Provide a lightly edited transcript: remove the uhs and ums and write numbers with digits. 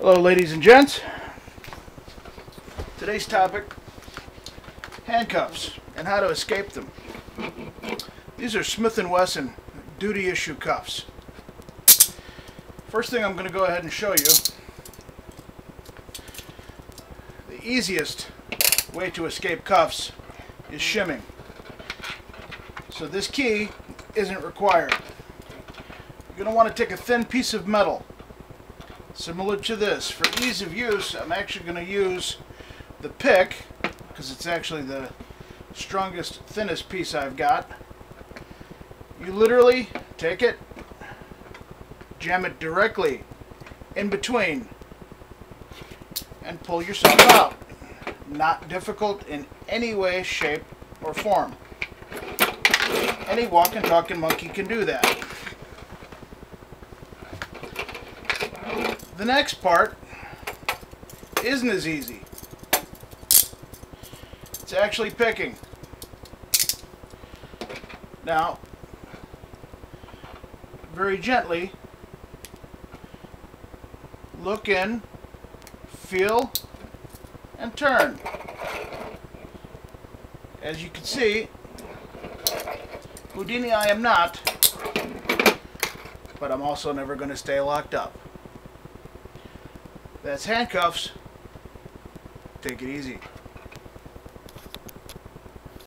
Hello ladies and gents. Today's topic, handcuffs and how to escape them. These are Smith & Wesson duty issue cuffs. First thing I'm going to go ahead and show you, the easiest way to escape cuffs is shimming. So this key isn't required. You're going to want to take a thin piece of metal similar to this. For ease of use, I'm actually going to use the pick because it's actually the strongest, thinnest piece I've got. You literally take it, jam it directly in between, and pull yourself out. Not difficult in any way, shape, or form. Any walking, talking monkey can do that. The next part isn't as easy. It's actually picking. Now, very gently, look in, feel, and turn. As you can see, Houdini I am not, but I'm also never going to stay locked up. That's handcuffs. Take it easy.